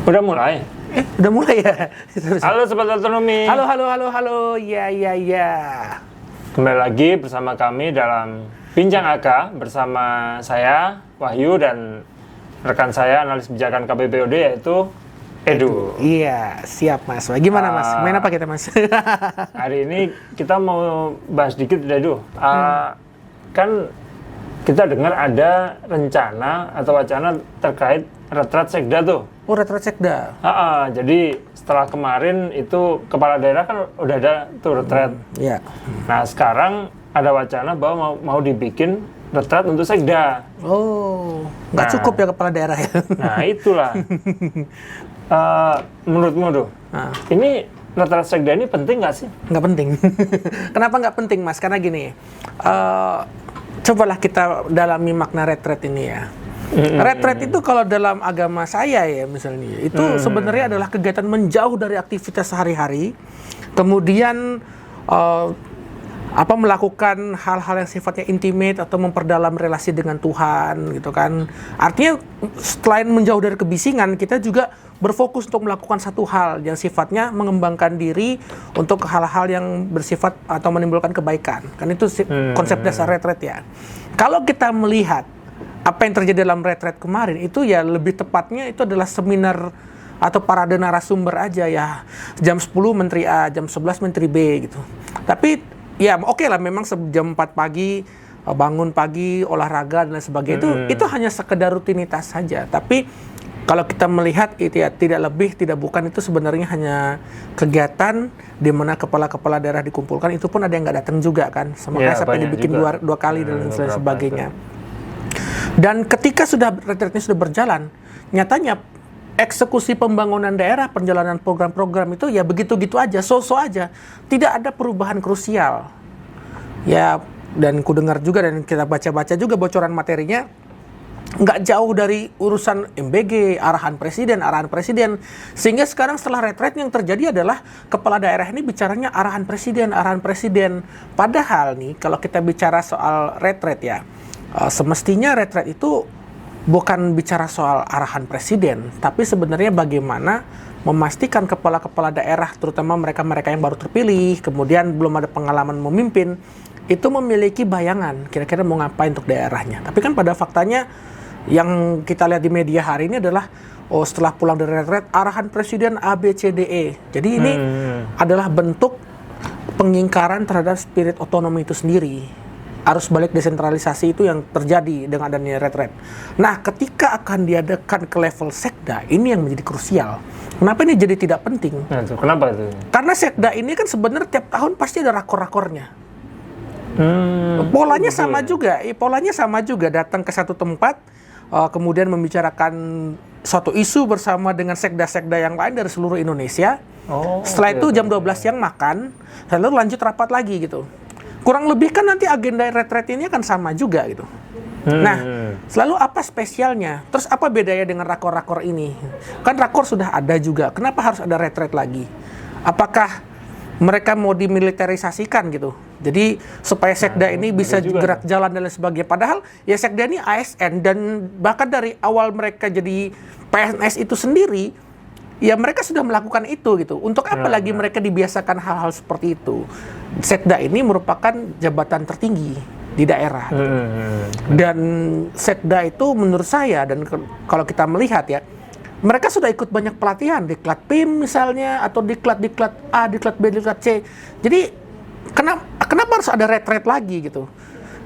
Udah mulai. Udah mulai ya? Halo Sobat Otonomi. Halo. Ya. Kembali lagi bersama kami dalam Bincang AK bersama saya, Wahyu, dan rekan saya, analis kebijakan KBPOD, yaitu Edu. Iya, siap Mas. Gimana Mas? Main apa kita Mas? Hari ini kita mau bahas dikit, Edu. Kan kita dengar ada rencana atau wacana terkait retret sekda tuh. Oh, retret sekda. Jadi setelah kemarin itu kepala daerah kan udah ada tuh retret. Iya. Nah sekarang ada wacana bahwa mau dibikin retret untuk sekda. Oh, nggak cukup ya kepala daerah ya? Nah itulah. Menurutmu tuh, ini retret sekda ini penting nggak sih? Nggak penting. Kenapa nggak penting Mas? Karena gini, cobalah kita dalami makna retret ini ya. Retret itu kalau dalam agama saya ya misalnya, itu sebenarnya adalah kegiatan menjauh dari aktivitas sehari-hari, kemudian melakukan hal-hal yang sifatnya intimate atau memperdalam relasi dengan Tuhan gitu kan. Artinya selain menjauh dari kebisingan, kita juga berfokus untuk melakukan satu hal yang sifatnya mengembangkan diri untuk hal-hal yang bersifat atau menimbulkan kebaikan. Kan itu konsep dasar retret ya. Kalau kita melihat apa yang terjadi dalam retret kemarin, itu ya lebih tepatnya itu adalah seminar atau parade narasumber aja ya. Jam 10 Menteri A, jam 11 Menteri B gitu. Tapi ya oke lah, memang jam 4 pagi bangun pagi, olahraga dan lain sebagainya, itu hanya sekedar rutinitas saja. Tapi kalau kita melihat itu ya tidak lebih tidak bukan, itu sebenarnya hanya kegiatan di mana kepala-kepala daerah dikumpulkan. Itu pun ada yang nggak datang juga kan, makanya sampai dibikin dua kali dan lain sebagainya. Dan ketika retretnya sudah berjalan, nyatanya eksekusi pembangunan daerah, perjalanan program-program itu ya begitu-gitu aja, so-so aja. Tidak ada perubahan krusial. Ya, dan ku dengar juga dan kita baca-baca juga bocoran materinya, nggak jauh dari urusan MBG, arahan presiden. Sehingga sekarang setelah retret yang terjadi adalah kepala daerah ini bicaranya arahan presiden. Padahal nih, kalau kita bicara soal retret ya, semestinya retret itu bukan bicara soal arahan presiden, tapi sebenarnya bagaimana memastikan kepala-kepala daerah, terutama mereka-mereka yang baru terpilih, kemudian belum ada pengalaman memimpin, itu memiliki bayangan kira-kira mau ngapain untuk daerahnya. Tapi kan pada faktanya yang kita lihat di media hari ini adalah setelah pulang dari retret, arahan presiden A, B, C, D, E. Jadi ini adalah bentuk pengingkaran terhadap spirit otonomi itu sendiri. Arus balik desentralisasi itu yang terjadi dengan adanya retret. Nah, ketika akan diadakan ke level sekda, ini yang menjadi krusial. Kenapa ini jadi tidak penting? Nah, kenapa itu? Karena sekda ini kan sebenarnya tiap tahun pasti ada rakor-rakornya. Polanya sama juga, datang ke satu tempat, kemudian membicarakan suatu isu bersama dengan sekda-sekda yang lain dari seluruh Indonesia. Setelah itu jam 12 siang makan, lalu lanjut rapat lagi gitu. Kurang lebih kan nanti agenda retret ini akan sama juga gitu. Nah, selalu apa spesialnya? Terus apa bedanya dengan rakor-rakor ini? Kan rakor sudah ada juga, kenapa harus ada retret lagi? Apakah mereka mau dimiliterisasikan gitu? Jadi supaya sekda ini bisa gerak jalan dan lain sebagainya. Padahal ya sekda ini ASN, dan bahkan dari awal mereka jadi PNS itu sendiri, ya mereka sudah melakukan itu gitu. Untuk apa lagi mereka dibiasakan hal-hal seperti itu? Sekda ini merupakan jabatan tertinggi di daerah. Dan sekda itu menurut saya, dan kalau kita melihat ya, mereka sudah ikut banyak pelatihan, diklat PIM misalnya, atau diklat A, diklat B, diklat C. Jadi kenapa harus ada retret lagi gitu?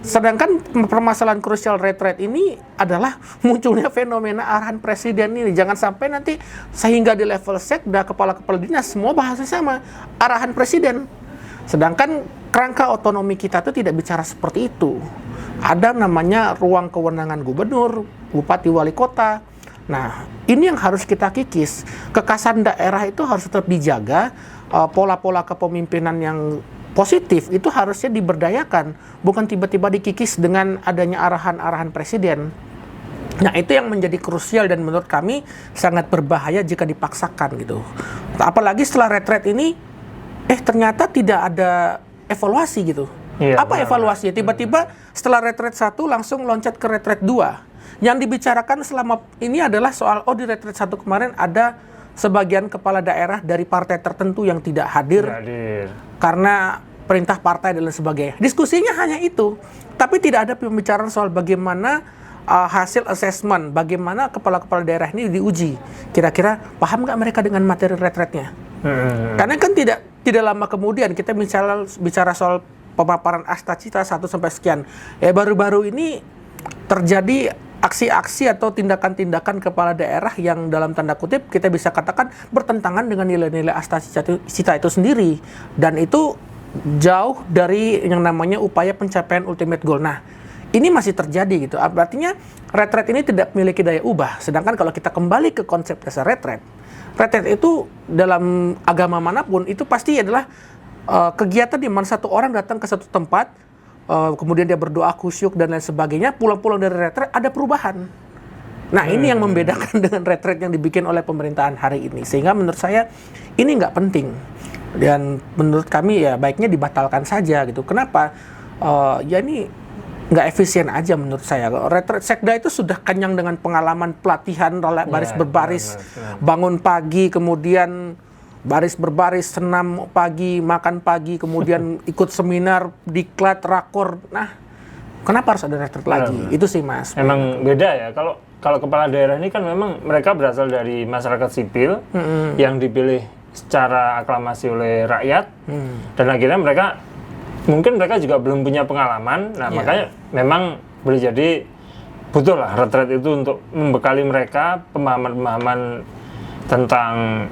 Sedangkan permasalahan krusial retret ini adalah munculnya fenomena arahan presiden ini. Jangan sampai nanti sehingga di level sekda, kepala-kepala dinas, semua bahasa sama, arahan presiden. Sedangkan kerangka otonomi kita itu tidak bicara seperti itu. Ada namanya ruang kewenangan gubernur, bupati, wali kota. Nah, ini yang harus kita kikis. Kekasan daerah itu harus tetap dijaga, pola-pola kepemimpinan yang positif itu harusnya diberdayakan, bukan tiba-tiba dikikis dengan adanya arahan-arahan presiden. Nah, itu yang menjadi krusial dan menurut kami sangat berbahaya jika dipaksakan gitu. Apalagi setelah retret ini, ternyata tidak ada evaluasi gitu. Apa evaluasinya? Tiba-tiba setelah retret 1 langsung loncat ke retret 2. Yang dibicarakan selama ini adalah soal di retret 1 kemarin ada sebagian kepala daerah dari partai tertentu yang tidak hadir karena perintah partai dan lain sebagainya. Diskusinya hanya itu, tapi tidak ada pembicaraan soal bagaimana hasil assessment, bagaimana kepala-kepala daerah ini diuji. Kira-kira paham nggak mereka dengan materi retretnya? Karena kan tidak lama kemudian kita bicara soal pemaparan Astacita 1 sampai sekian. Baru-baru ini terjadi aksi-aksi atau tindakan-tindakan kepala daerah yang dalam tanda kutip kita bisa katakan bertentangan dengan nilai-nilai Astacita itu sendiri, dan itu jauh dari yang namanya upaya pencapaian ultimate goal. Nah, ini masih terjadi gitu. Artinya retret ini tidak memiliki daya ubah. Sedangkan kalau kita kembali ke konsep dasar retret itu dalam agama manapun itu pasti adalah kegiatan di mana satu orang datang ke satu tempat, kemudian dia berdoa khusyuk dan lain sebagainya, pulang-pulang dari retret ada perubahan. Nah, ini yang membedakan dengan retret yang dibikin oleh pemerintahan hari ini. Sehingga menurut saya ini nggak penting. Dan menurut kami ya baiknya dibatalkan saja gitu. Kenapa? Ya ini nggak efisien aja menurut saya. Retret sekda itu sudah kenyang dengan pengalaman pelatihan baris berbaris, bangun pagi, kemudian baris berbaris, senam pagi, makan pagi, kemudian ikut seminar, diklat, rakor. Nah, kenapa harus ada retret lagi? Itu sih Mas. Emang beda ya. Kalau kepala daerah ini kan memang mereka berasal dari masyarakat sipil yang dipilih secara aklamasi oleh rakyat, dan akhirnya mungkin mereka juga belum punya pengalaman. Nah, makanya memang boleh jadi butuh lah retret itu untuk membekali mereka pemahaman-pemahaman tentang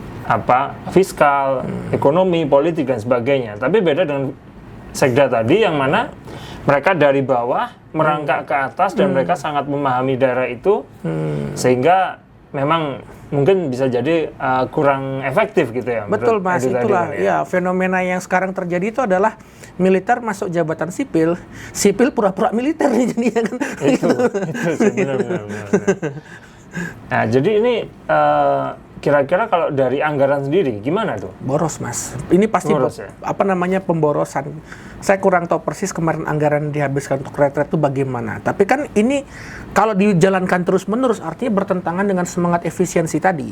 fiskal, ekonomi, politik dan sebagainya. Tapi beda dengan sekda tadi yang mana mereka dari bawah merangkak ke atas dan mereka sangat memahami daerah itu, sehingga memang mungkin bisa jadi kurang efektif gitu ya. Betul Mas, itulah ya fenomena yang sekarang terjadi itu adalah militer masuk jabatan sipil pura-pura militer nih jadinya kan. Itu sih, benar. Nah, jadi ini kira-kira kalau dari anggaran sendiri gimana tuh? Boros Mas, ini pasti boros, ya? Pemborosan. Saya kurang tahu persis kemarin anggaran dihabiskan untuk retret itu bagaimana. Tapi kan ini kalau dijalankan terus-menerus artinya bertentangan dengan semangat efisiensi tadi.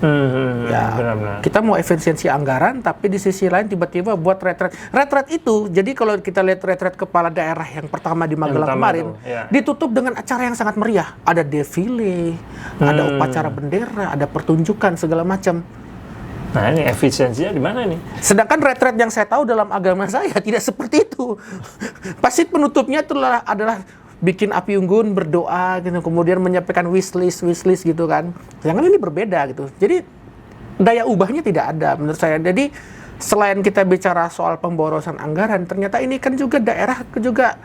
Benar-benar. Kita mau efisiensi anggaran, tapi di sisi lain tiba-tiba buat retret itu. Jadi kalau kita lihat retret kepala daerah yang pertama di Magelang kemarin, ditutup dengan acara yang sangat meriah. Ada defile, ada upacara bendera, ada pertunjukan segala macam. Nah, ini efisiensinya di mana nih? Sedangkan retret yang saya tahu dalam agama saya tidak seperti itu. Pasti penutupnya itu adalah bikin api unggun, berdoa gitu, kemudian menyampaikan wishlist gitu kan. Sedangkan ini berbeda gitu. Jadi daya ubahnya tidak ada menurut saya. Jadi selain kita bicara soal pemborosan anggaran, ternyata ini kan juga daerah juga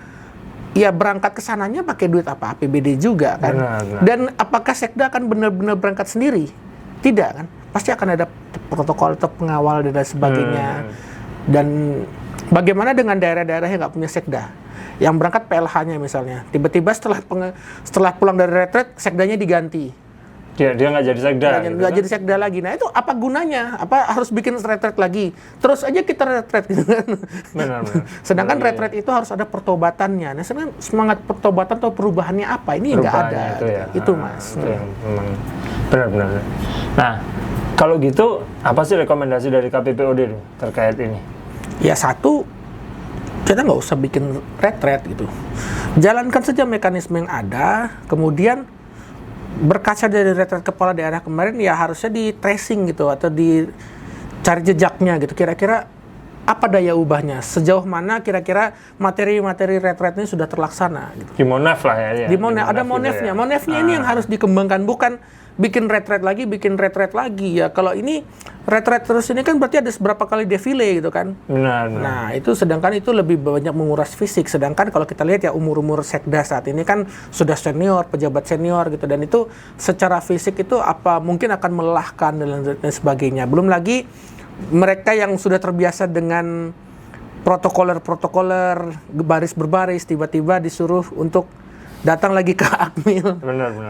ya berangkat ke sananya pakai duit APBD juga kan. Benar. Dan apakah sekda akan benar-benar berangkat sendiri? Tidak kan. Pasti akan ada protokol atau pengawal dan sebagainya. Dan bagaimana dengan daerah-daerah yang nggak punya sekda? Yang berangkat PLH-nya misalnya, tiba-tiba setelah pulang dari retret, sekdanya diganti. Dia nggak jadi sekda. Nggak jadi sekda lagi. Nah itu apa gunanya? Apa harus bikin retret lagi? Terus aja kita retret gitu kan? Benar. Sedangkan retret itu harus ada pertobatannya. Nah sebenarnya semangat pertobatan atau perubahannya apa? Ini nggak ada. Itu Mas. Itu yang memang benar. Nah kalau gitu apa sih rekomendasi dari KPPOD terkait ini? Ya satu, kita nggak usah bikin retret gitu. Jalankan saja mekanisme yang ada, kemudian berkaca dari retret kepala daerah kemarin ya harusnya di tracing gitu atau dicari jejaknya gitu. Kira-kira apa daya ubahnya? Sejauh mana kira-kira materi-materi retret ini sudah terlaksana gitu. Di Monef lah ya. Di Monef, ada Monefnya. Monefnya ini yang harus dikembangkan, bukan bikin retret lagi ya. Kalau ini retret terus ini kan berarti ada beberapa kali defile gitu kan. Benar. Nah itu sedangkan itu lebih banyak menguras fisik. Sedangkan kalau kita lihat ya umur sekda saat ini kan sudah senior, pejabat senior gitu, dan itu secara fisik itu mungkin akan melelahkan dan sebagainya. Belum lagi mereka yang sudah terbiasa dengan protokoler baris berbaris tiba-tiba disuruh untuk datang lagi ke Akmil,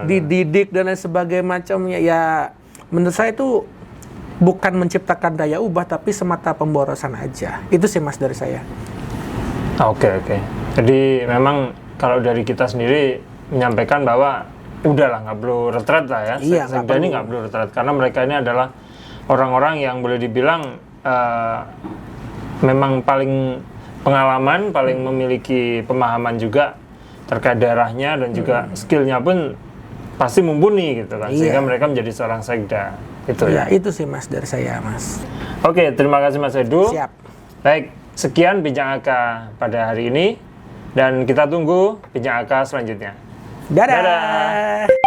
dididik dan lain sebagainya macamnya. Ya menurut saya itu bukan menciptakan daya ubah, tapi semata pemborosan aja. Itu sih Mas dari saya. Oke. Jadi memang kalau dari kita sendiri menyampaikan bahwa udahlah nggak perlu retret lah ya. Iya, Sekda ini nggak perlu retret karena mereka ini adalah orang-orang yang boleh dibilang memang paling pengalaman, paling memiliki pemahaman juga terkait daerahnya dan juga skillnya pun pasti mumpuni gitu kan, sehingga mereka menjadi seorang sekda. Itu ya. Itu sih Mas dari saya Mas. Oke, terima kasih Mas Edu. Siap. Baik, sekian Bincang AK pada hari ini dan kita tunggu Bincang AK selanjutnya. Dadah. Dadah.